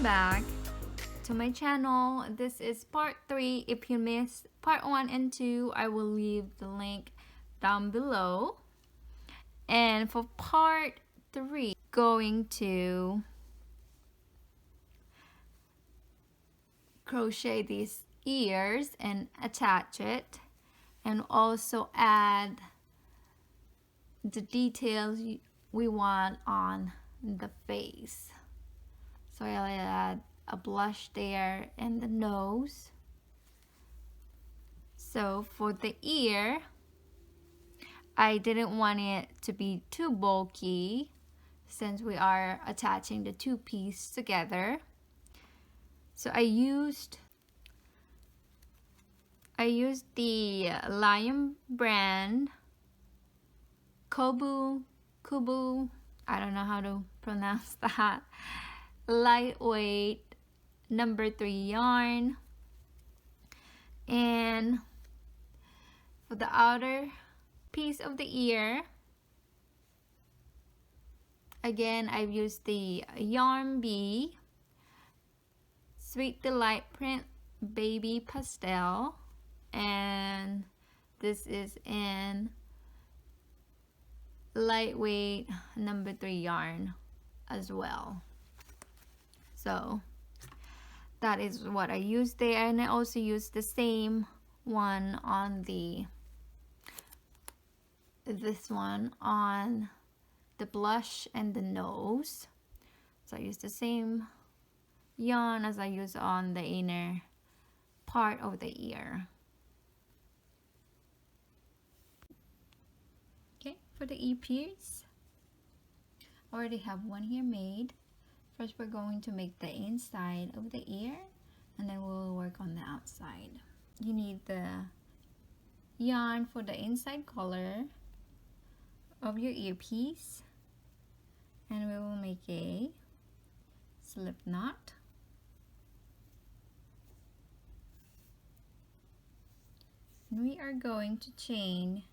back to my channel. This is part 3. If you missed part 1 and 2, I will leave the link down below. And for part 3, going to crochet these ears and attach it, and also add the details we want on the face. So I'll add a blush there and the nose. So for the ear, I didn't want it to be too bulky since we are attaching the two pieces together. So I used the Lion brand coboo, I don't know how to pronounce that, lightweight number 3 yarn. And for the outer piece of the ear, again I've used the Yarn Bee Sweet Delight print baby pastel, and this is in lightweight number 3 yarn as well. So that is what I used there, and I also used the same one on this one on the blush and the nose. So I used the same yarn as I used on the inner part of the ear. Okay, for the ear piece, I already have one here made. First we're going to make the inside of the ear, and then we'll work on the outside. You need the yarn for the inside color of your earpiece, and we will make a slip knot. And we are going to chain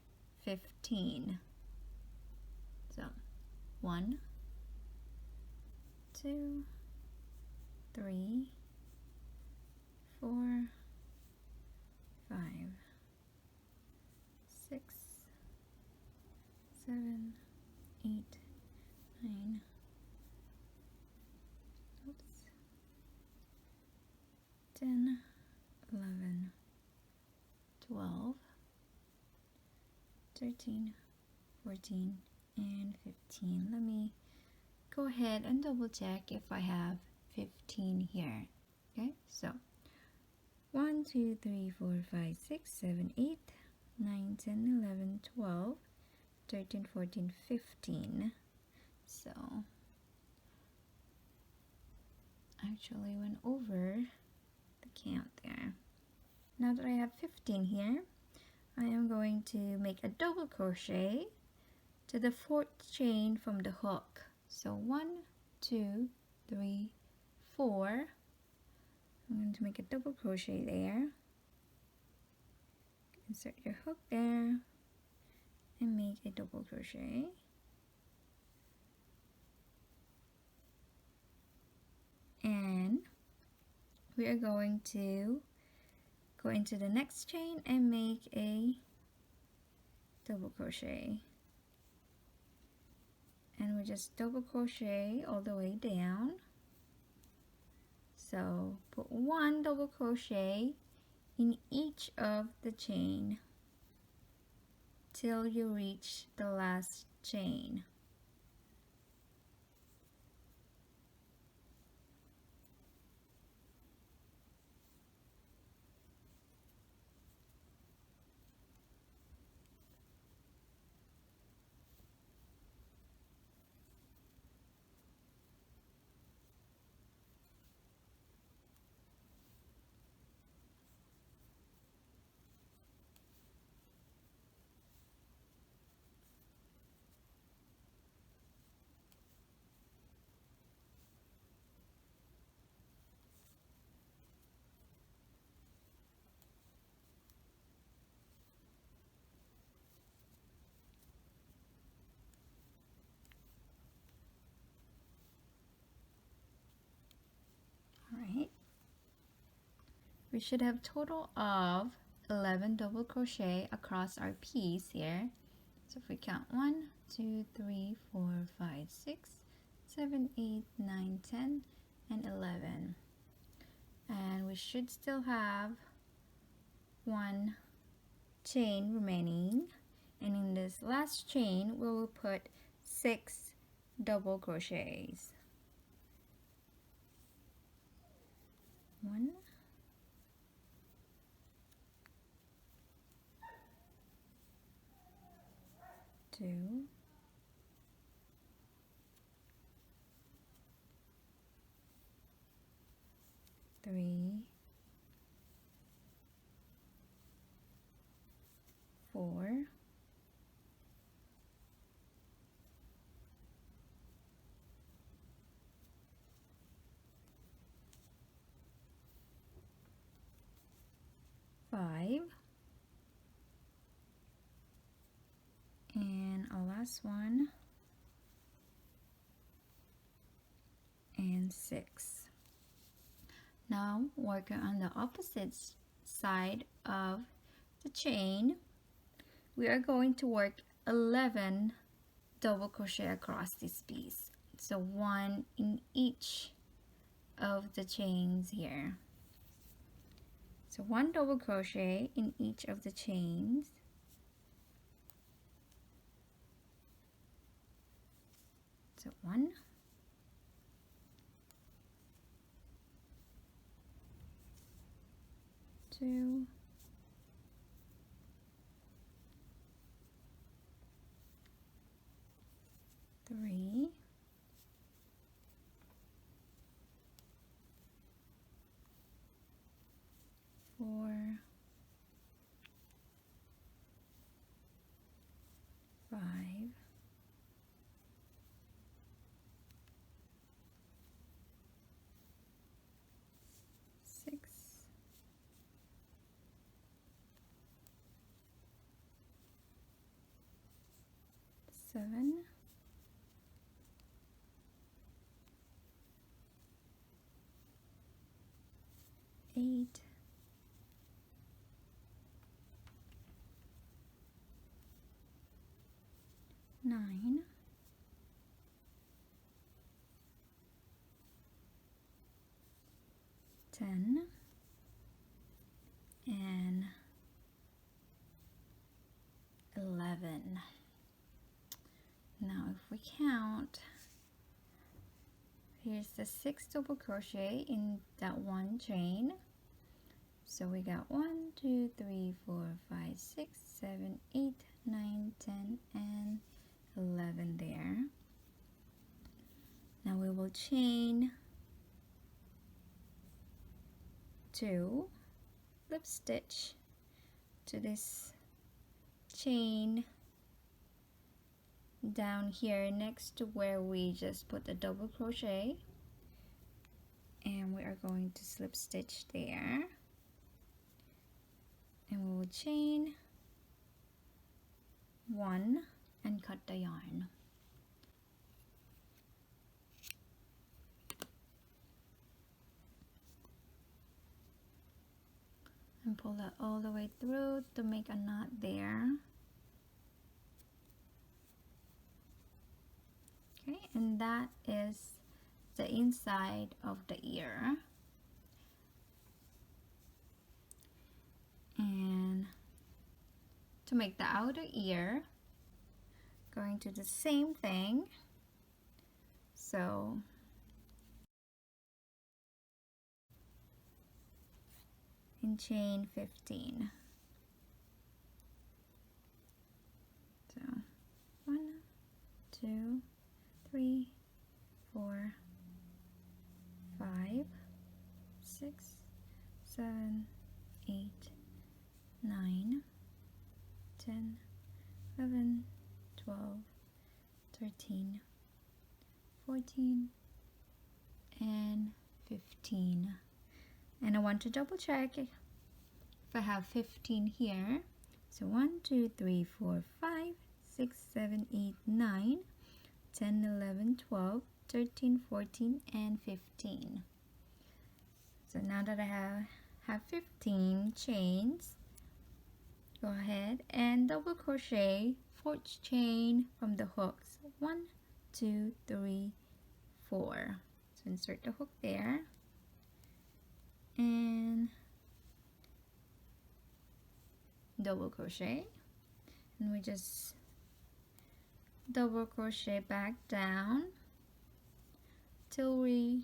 15. So 1, 2, 3, 4, 5, 6, 7, 8, 9, oops, 10, 11, 12, 13, 14, and 15. Let me go ahead and double check if I have 15 here. Okay, so 1, 2, 3, 4, 5, 6, 7, 8, 9, 10, 11, 12, 13, 14, 15. So actually went over the count there. Now that I have 15 here, I am going to make a double crochet to the 4th chain from the hook. So 1, 2, 3, 4. I'm going to make a double crochet there. Insert your hook there and make a double crochet. And we are going to go into the next chain and make a double crochet. And we just double crochet all the way down. So put 1 double crochet in each of the chain till you reach the last chain. we should have total of 11 double crochet across our piece here. So if we count 1, 2, 3, 4, 5, 6, 7, 8, 9, 10, and 11. And we should still have 1 chain remaining, and in this last chain we will put 6 double crochets. 1, 2, 3, 4, 5, and our last one, and 6. Now working on the opposite side of the chain, we are going to work 11 double crochet across this piece. So 1 in each of the chains here. So 1 double crochet in each of the chains. So 1, 2, 3, 4, 5, 6, 7, 8, 9, 10, and 11. Now if we count, here's the 6 double crochet in that one chain. So we got 1, 2, 3, 4, 5, 6, 7, 8, 9, 10, and 11 there. Now we will chain 2, slip stitch to this chain down here next to where we just put the double crochet, and we are going to slip stitch there, and we will chain 1 and cut the yarn. And pull that all the way through to make a knot there. Okay, and that is the inside of the ear. And to make the outer ear, going to do the same thing. So in chain 15. So 1, 2, 3, 4, 5, 6, 7, 8, 9, 10, 11, 12, 13, 14, and 15. And I want to double check if I have 15 here. So 1, 2, 3, 4, 5, 6, 7, 8, 9, 10, 11, 12, 13, 14, and 15. So now that I have have 15 chains. Go ahead and double crochet 4th chain from the hooks. 1, 2, 3, 4. So insert the hook there and double crochet, and we just double crochet back down till we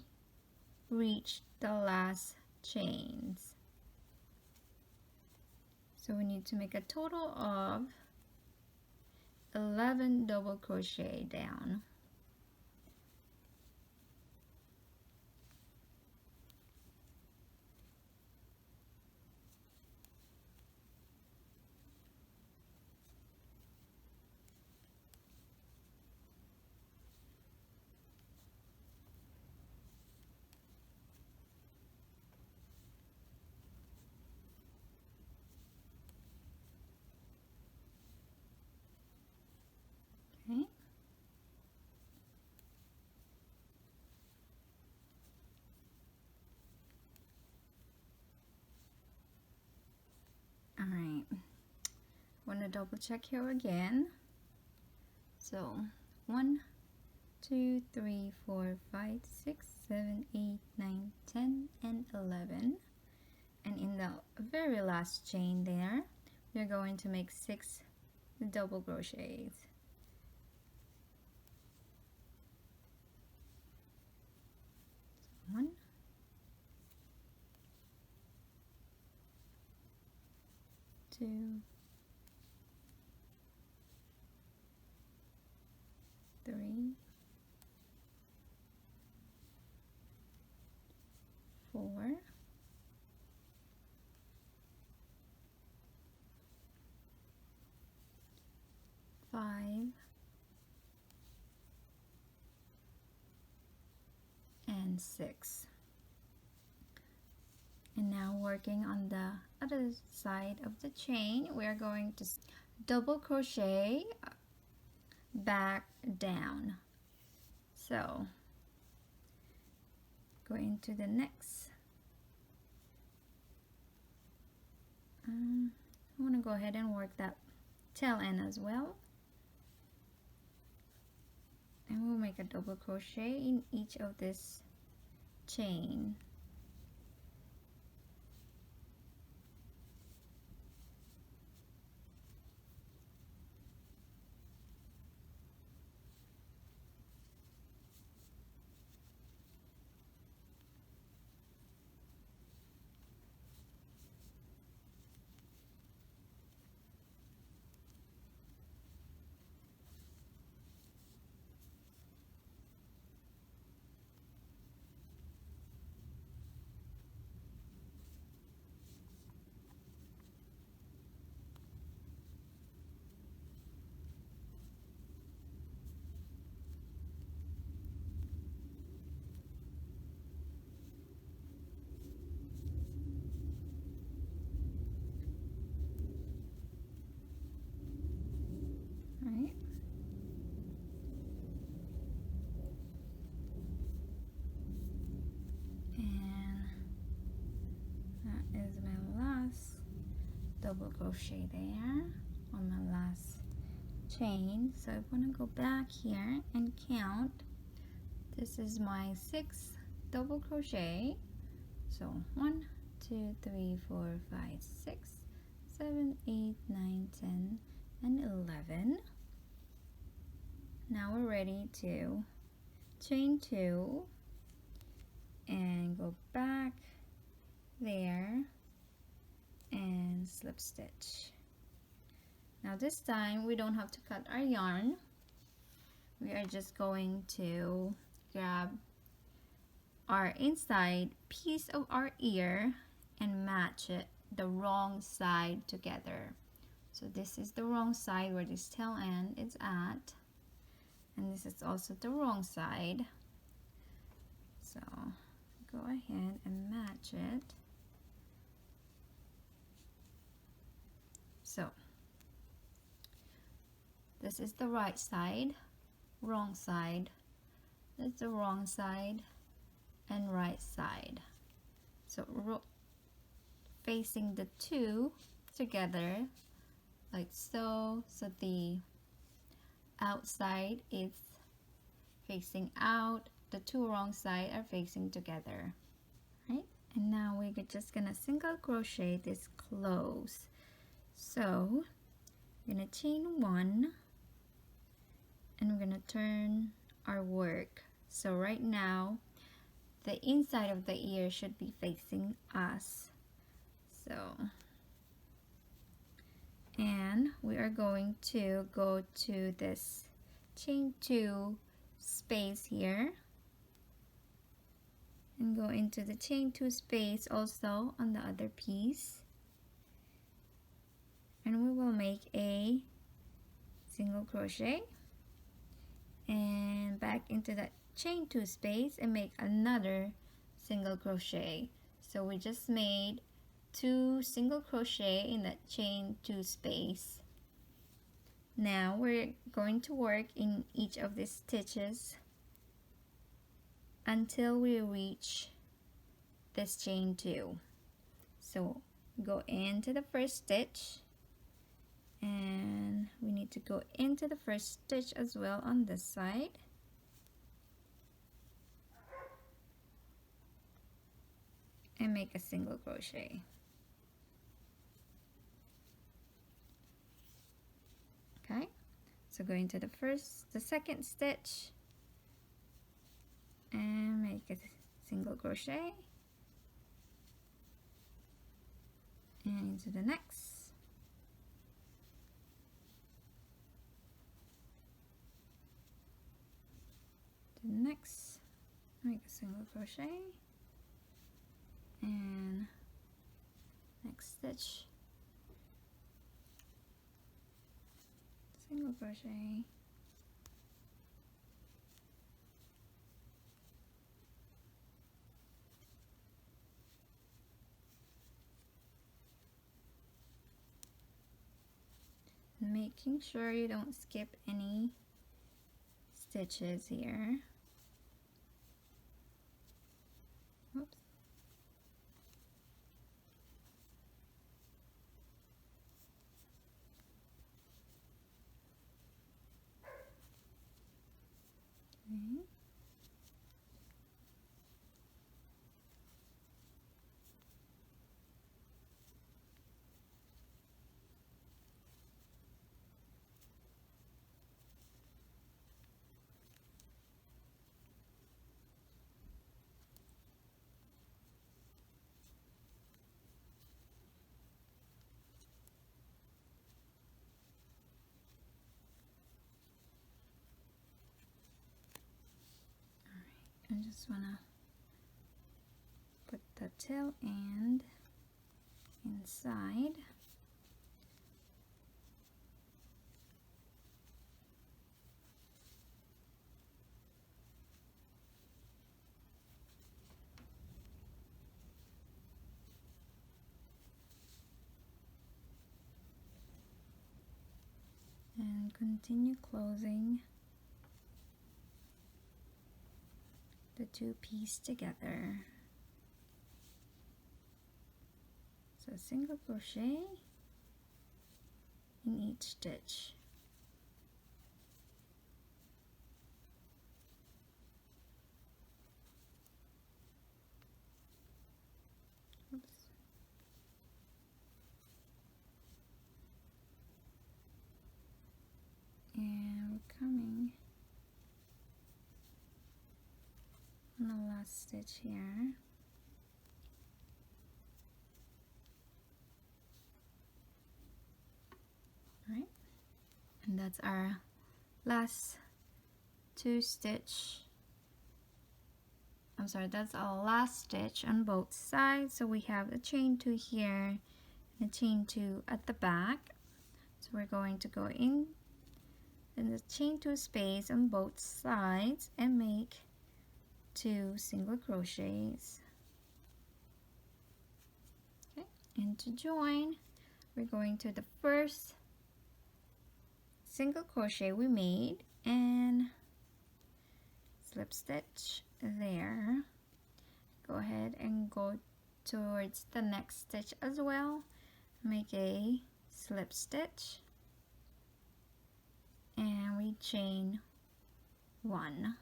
reach the last chains. So we need to make a total of 11 double crochet down. Okay. All right. Want to double check here again. So 1, 2, 3, 4, 5, 6, 7, 8, 9, 10, and 11. And in the very last chain there, we're going to make 6 double crochets. So 1, 2, 3, 4, 5, and 6. And now working on the other side of the chain, we are going to double crochet back down. So going to the next. I want to go ahead and work that tail end as well. And we'll make a double crochet in each of this chain. Right. And that is my last double crochet there on my last chain. So I'm going to go back here and count. This is my 6th double crochet. So 1, 2, 3, 4, 5, 6, 7, 8, 9, 10, and 11. Now we're ready to chain 2 and go back there and slip stitch. Now this time we don't have to cut our yarn. We are just going to grab our inside piece of our ear and match it the wrong side together. So this is the wrong side where this tail end is at, and this is also the wrong side. So go ahead and match it. So this is the right side, wrong side, that's the wrong side, and right side. So facing the two together like so, so the outside is facing out, the two wrong sides are facing together, right? And now we're just gonna single crochet this close. So we're gonna chain one and we're gonna turn our work. So right now the inside of the ear should be facing us. So, and we are going to go to this chain two space here and go into the chain two space also on the other piece, and we will make a single crochet and back into that chain two space and make another single crochet. So we just made 2 single crochet in that chain two space. Now we're going to work in each of these stitches until we reach this chain two. So go into the first stitch, and we need to go into the first stitch as well on this side. And make a single crochet. Okay, so go into the second stitch and make a single crochet, and into the next, to the next, make a single crochet, and next stitch, single crochet, making sure you don't skip any stitches here. Oops. Okay. I just want to put the tail end inside. And continue closing the two pieces together. So single crochet in each stitch. Oops. And we're coming on the last stitch here. Right, and that's our last that's our last stitch on both sides. So we have a chain two here and a chain two at the back. So we're going to go in the chain two space on both sides and make 2 single crochets. Okay, and to join, we're going to the first single crochet we made and slip stitch there. Go ahead and go towards the next stitch as well. Make a slip stitch and we chain 1,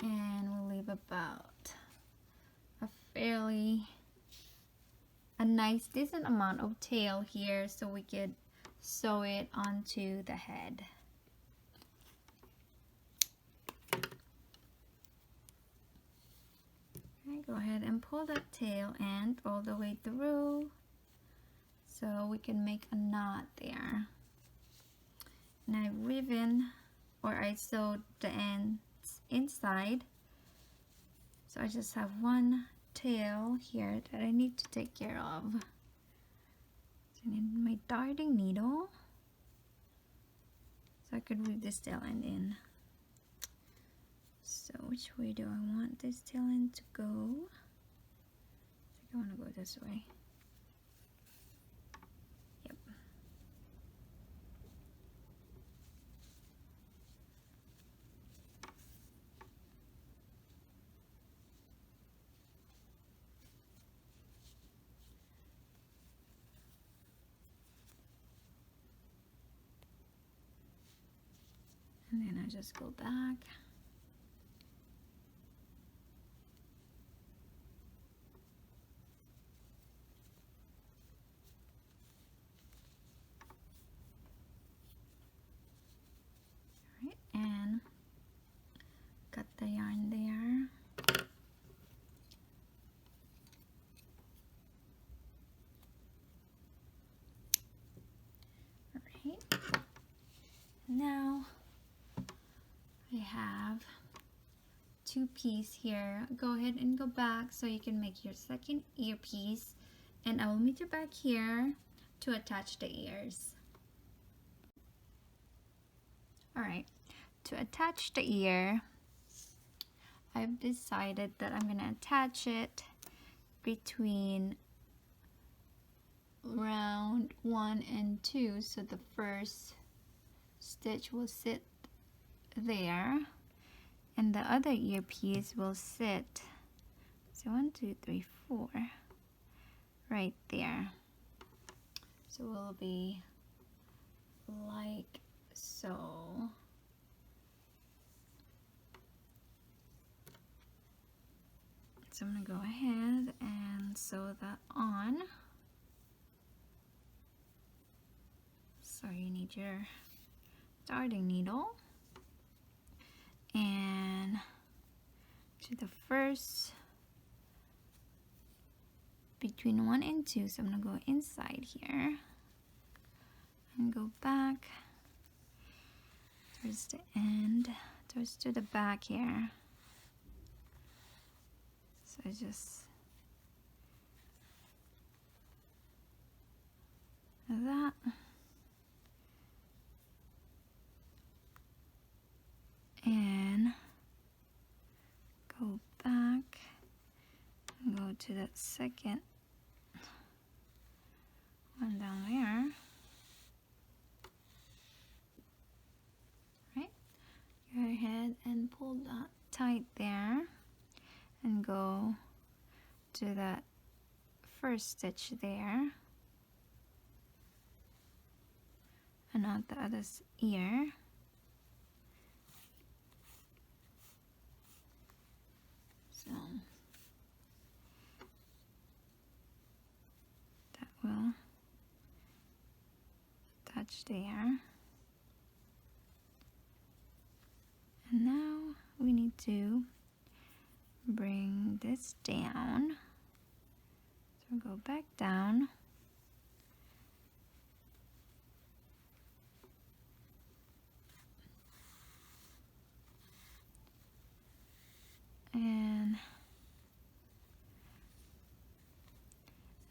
and we'll leave about a nice decent amount of tail here so we could sew it onto the head. Okay, go ahead and pull that tail end all the way through so we can make a knot there. And I sewed the ends inside, so I just have one tail here that I need to take care of. So I need my darting needle so I could weave this tail end in. So which way do I want this tail end to go? I think I want to go this way. Yep. And then I just go back. Alright, and cut the yarn there. Alright, now I have 2 pieces here. Go ahead and go back so you can make your second earpiece, and I will meet you back here to attach the ears. Alright, to attach the ear, I've decided that I'm going to attach it between round 1 and 2, so the first stitch will sit there and the other earpiece will sit, so 1, 2, 3, 4 right there. So it will be like so. So I'm going to go ahead and sew that on. So you need your darting needle and to the first between 1 and 2, so I'm going to go inside here and go back towards the end, towards to the back here. So I just that. And go back and go to that second one down there. Right? Go ahead and pull that tight there and go to that first stitch there and on the other ear. So that will attach there. And now we need to bring this down. So go back down.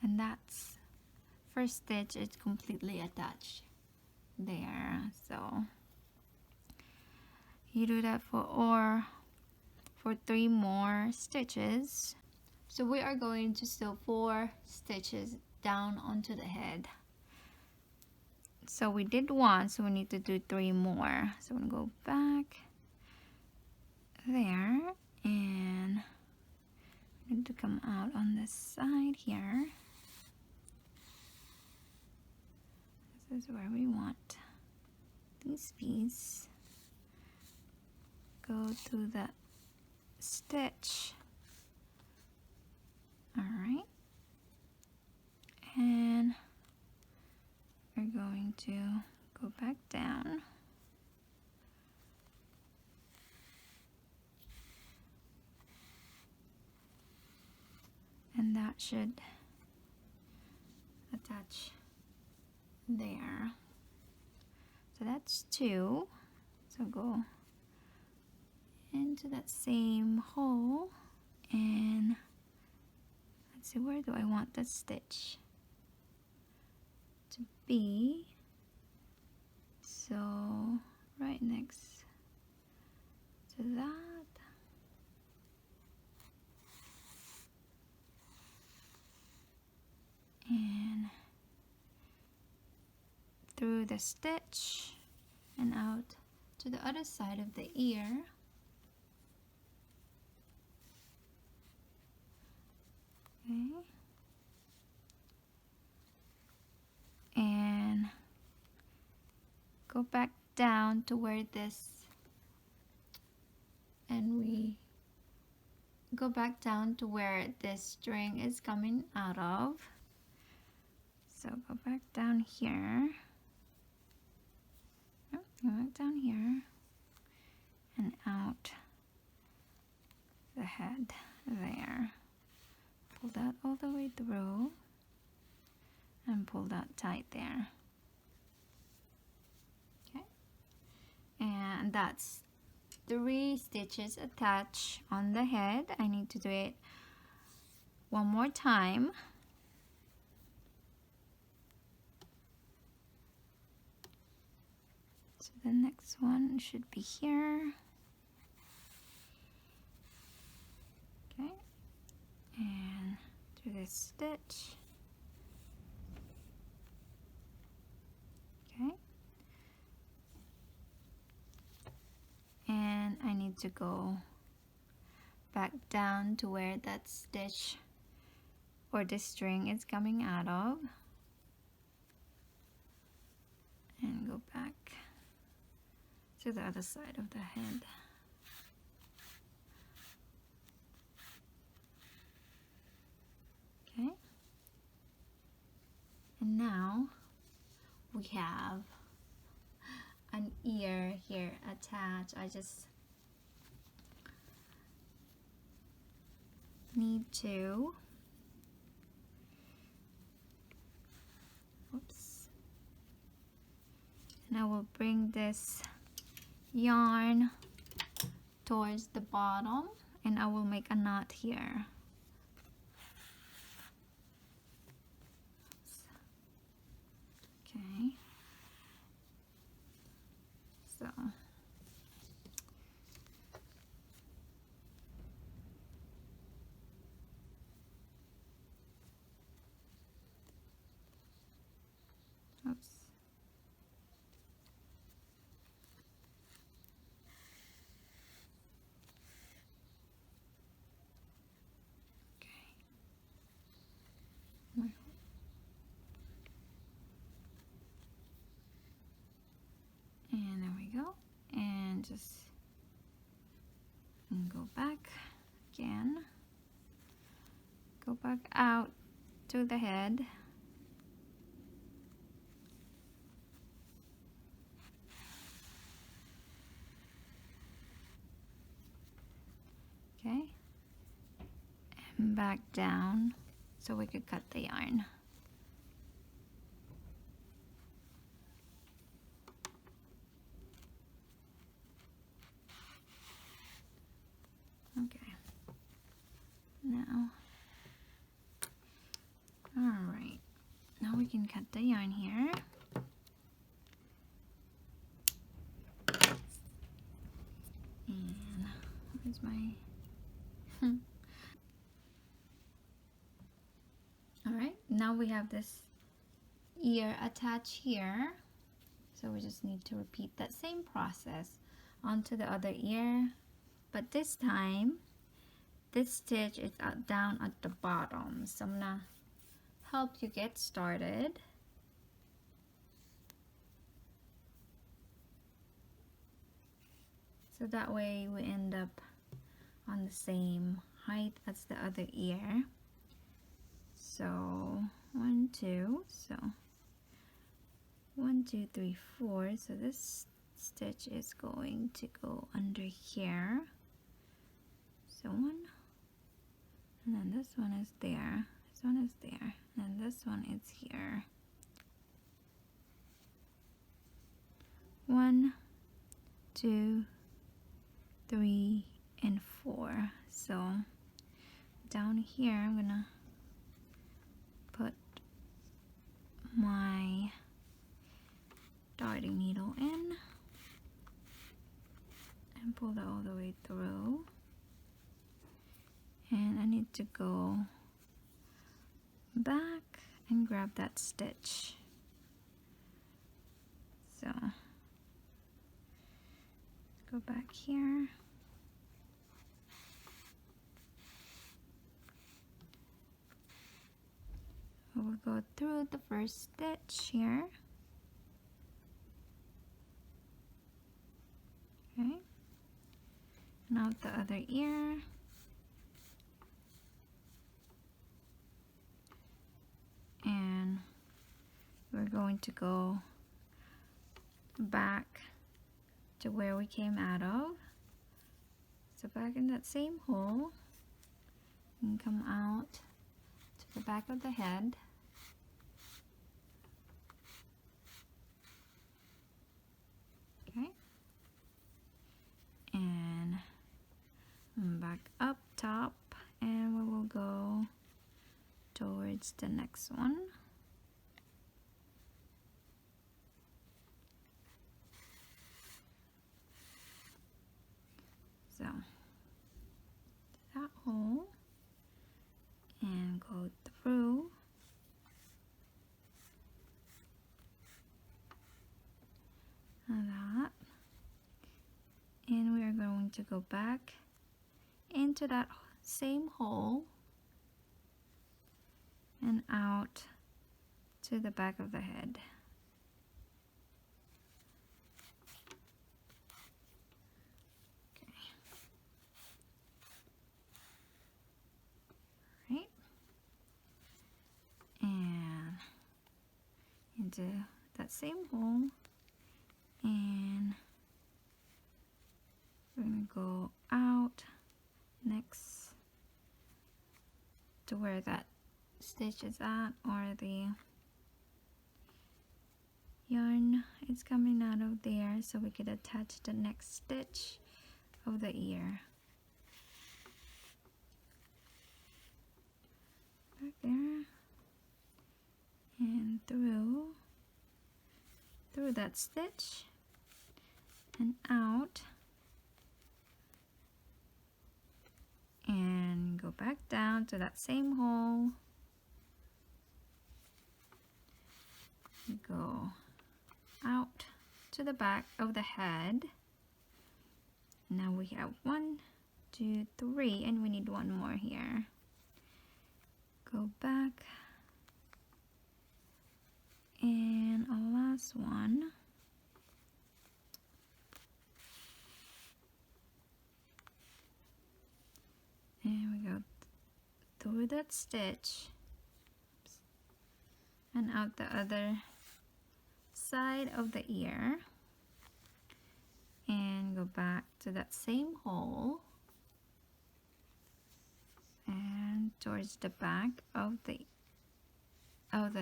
And that's first stitch, it's completely attached there. So you do that for 3 more stitches. So we are going to sew 4 stitches down onto the head. So we did 1, so we need to do 3 more. So I'm gonna go back there and going to come out on this side here. This is where we want these beads. Go through the stitch. Alright. And we're going to go back down. And that should attach there. So that's 2. So go into that same hole, and let's see, where do I want that stitch to be? So right next to that. And through the stitch and out to the other side of the ear. Okay. And go back down to where this, and we go back down to where this string is coming out of. So go back down here. Oh, go back down here and out the head there. Pull that all the way through and pull that tight there. Okay, and that's 3 stitches attached on the head. I need to do it one more time. So the next one should be here. Okay, and do this stitch. Okay, and I need to go back down to where that stitch or the string is coming out of, and go back to the other side of the head. Okay, and now we have an ear here attached. I just need to, oops, and I will bring this yarn towards the bottom, and I will make a knot here. Okay, so oops. And there we go, and just go back again, go back out to the head, okay, and back down so we could cut the yarn. Okay, now, alright, now we can cut the yarn here. And where's my, alright, now we have this ear attached here, so we just need to repeat that same process onto the other ear, but this time this stitch is down at the bottom, so I'm gonna help you get started. So that way we end up on the same height as the other ear. So 1, 2, so 1, 2, 3, 4. So this stitch is going to go under here. So 1, and then this one is there, this one is there, and this one is here. 1, 2, 3, and 4. So down here I'm gonna put my darting needle in and pull that all the way through, and I need to go back and grab that stitch. So go back here, we'll go through the first stitch here. Okay, now the other ear, and we're going to go back to where we came out of. So back in that same hole, and come out to the back of the head. Okay, and back up top, and we will go towards the next one. So that hole, and go through, that, and we are going to go back into that same hole and out to the back of the head. Okay. Right, and into that same hole, and we're going to go out next to where that stitch is at, or the yarn is coming out of there, so we could attach the next stitch of the ear. Back there, and through that stitch, and out, and go back down to that same hole, go out to the back of the head. Now we have 1, 2, 3, and we need one more here. Go back, and a last one. And we go through that stitch and out the other side of the ear, and go back to that same hole and towards the back of the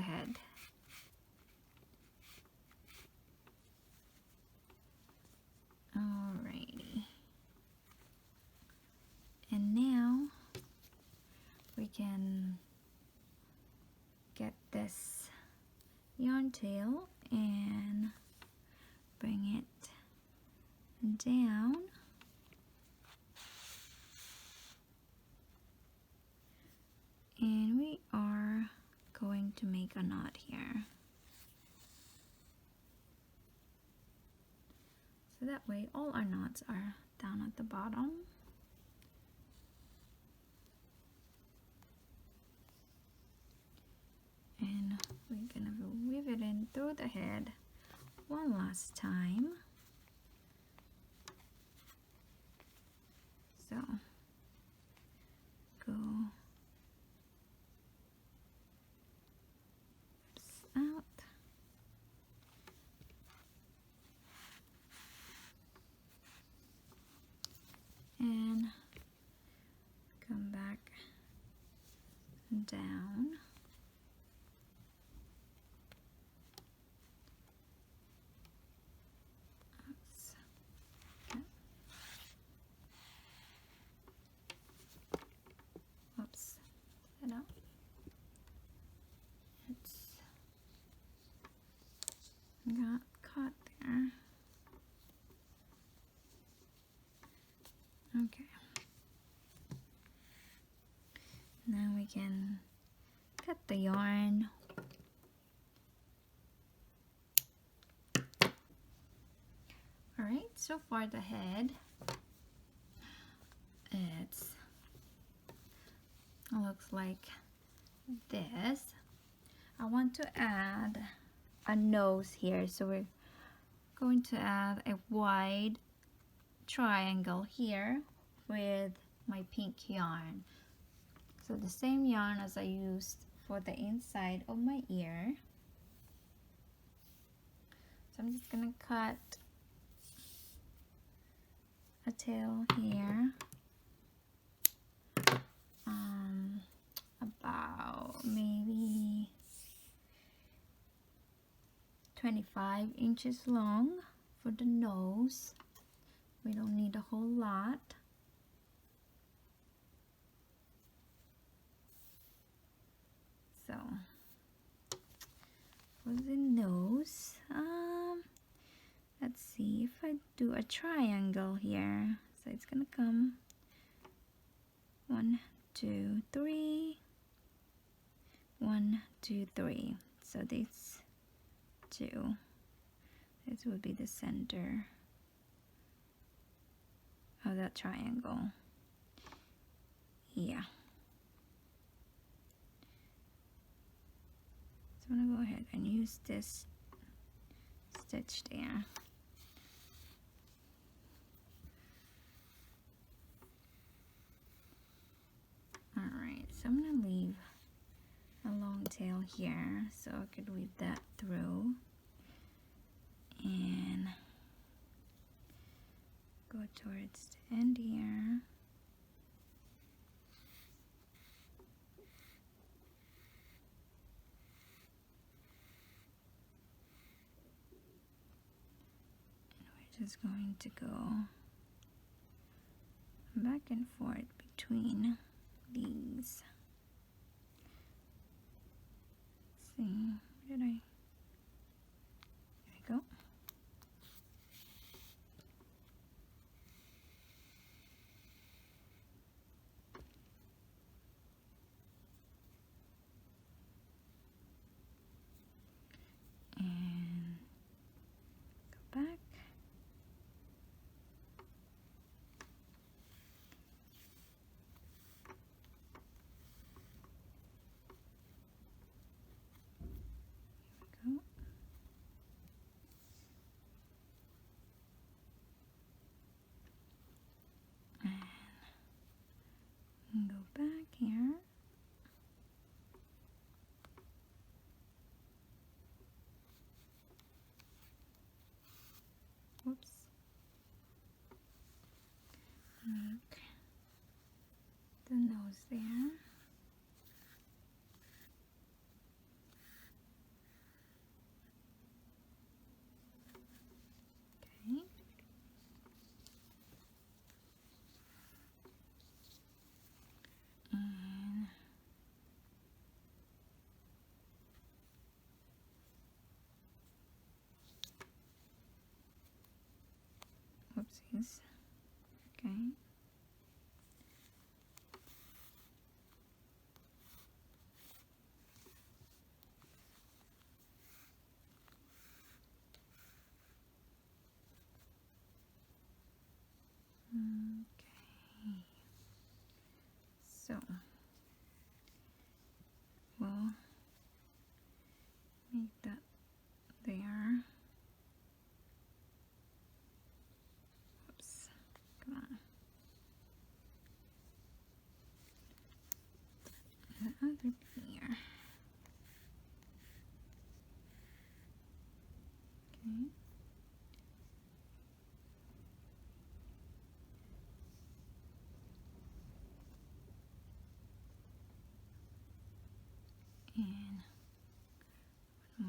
head. Alrighty, and now we can get this yarn tail and bring it down, and we are going to make a knot here. So that way all our knots are down at the bottom. through the head one last time. So go out. And come back down. Oops. Okay. Oops. That out. It's got caught there. Okay. Now we can cut the yarn. Alright, so far the head, it looks like this. I want to add a nose here, so we're going to add a wide triangle here with my pink yarn. So the same yarn as I used for the inside of my ear. So I'm just gonna cut a tail here, about maybe 25 inches long for the nose. We don't need a whole lot. So for the nose, let's see if I do a triangle here. So it's gonna come 1, 2, 3, 1, 2, 3. So these two, this would be the center of that triangle. Yeah. So I'm gonna go ahead and use this stitch there. Alright, so I'm gonna leave a long tail here so I could weave that through and go towards the end here. Just going to go back and forth between these. Let's see, where did I? There we go. And go back.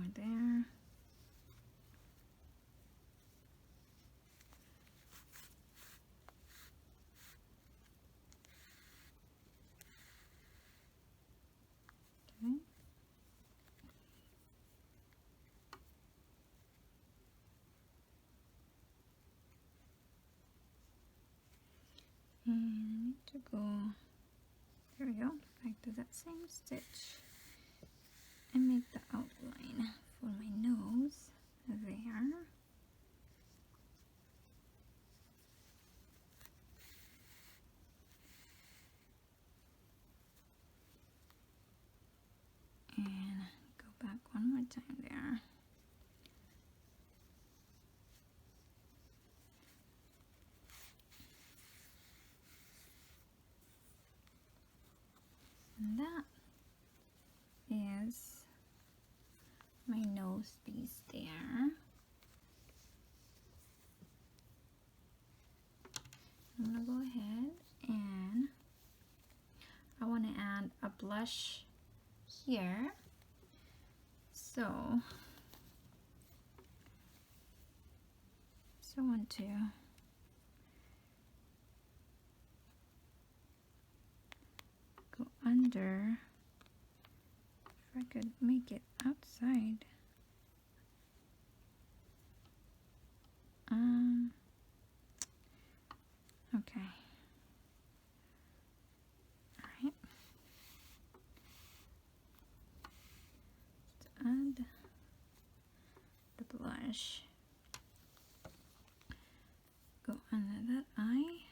more there. Okay. And I need to go, there we go, back to that same stitch and make the outline for my nose there. And go back one more time there. And that is my nose piece there. I'm gonna go ahead and I want to add a blush here. So I want to go under. If I could make it outside. Okay. All right. Let's add the blush. Go under that eye.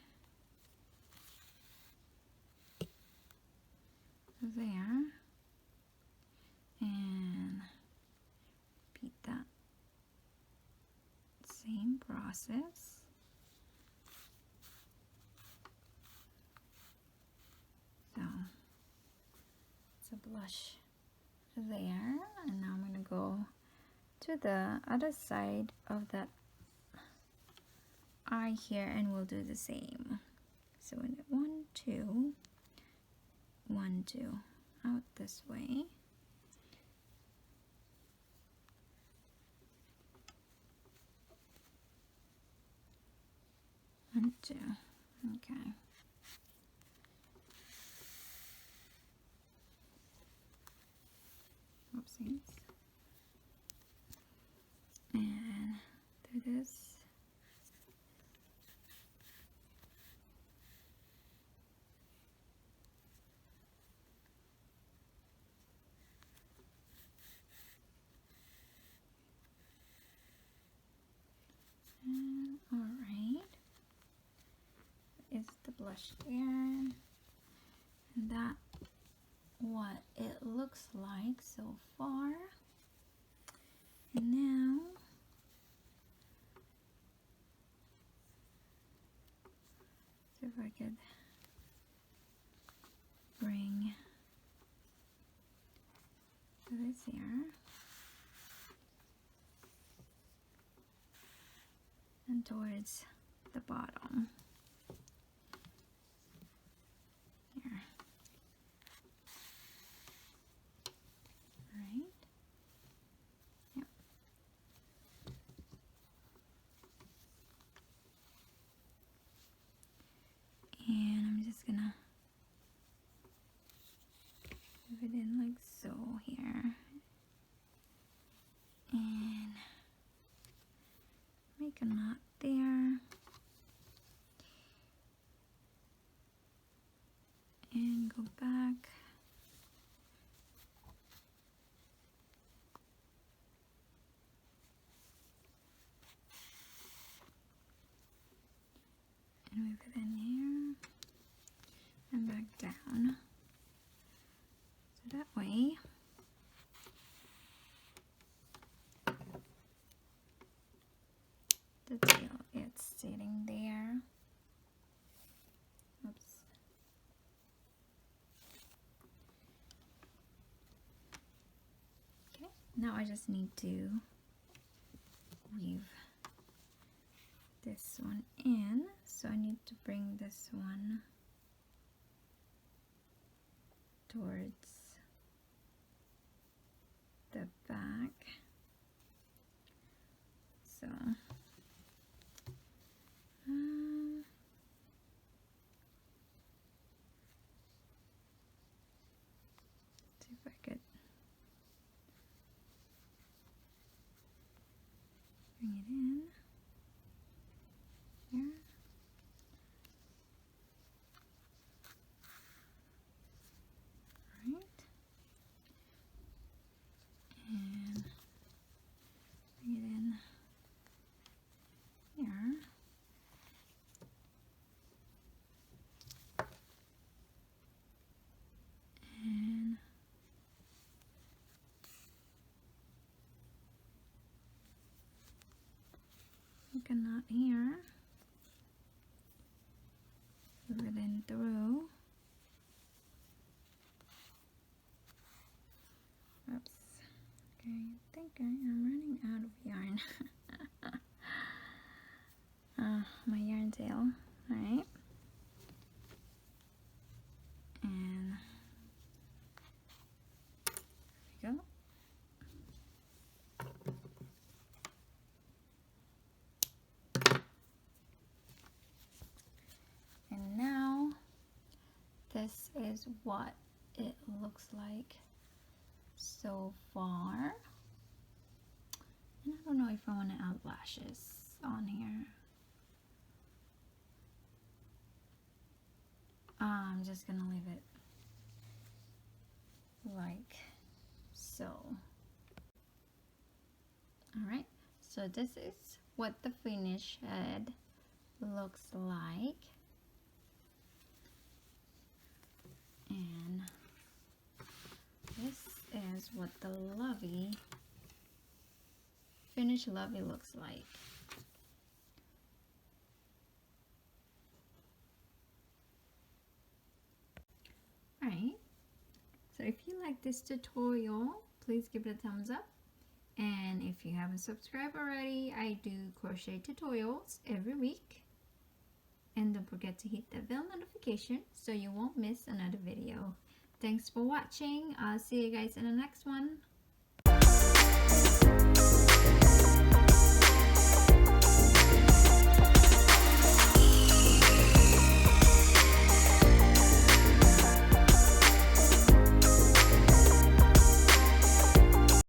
There. And repeat that same process. So it's a blush there, and now I'm going to go to the other side of that eye here and we'll do the same. So in 1, 2, 1, 2 out this way. One, two. Okay. Oopsies. And do this. And all right. Is the blush there? And that what it looks like so far. And now see if I could bring this here. And towards the bottom. Here. Right? Yep. And I'm just gonna move it in like so here. And make a knot there. And go back. And move it in here. And back down. So that way the tail it's sitting there. Oops. Okay, now I just need to weave this one in. So I need to bring this one towards the back. So see if I could bring it in here. Right. And bring it in here. And make a knot here. Move it in through. Oops. Okay, I think I am running out of yarn. My yarn tail. Alright. And there we go. And now this is what it looks like so far. And I don't know if I want to add lashes on here. I'm just gonna leave it like so. Alright, so this is what the finished head looks like. And this is what the Lovey, finished Lovey looks like. Alright, so if you like this tutorial, please give it a thumbs up. And if you haven't subscribed already, I do crochet tutorials every week. And don't forget to hit the bell notification so you won't miss another video. Thanks for watching. I'll see you guys in the next one.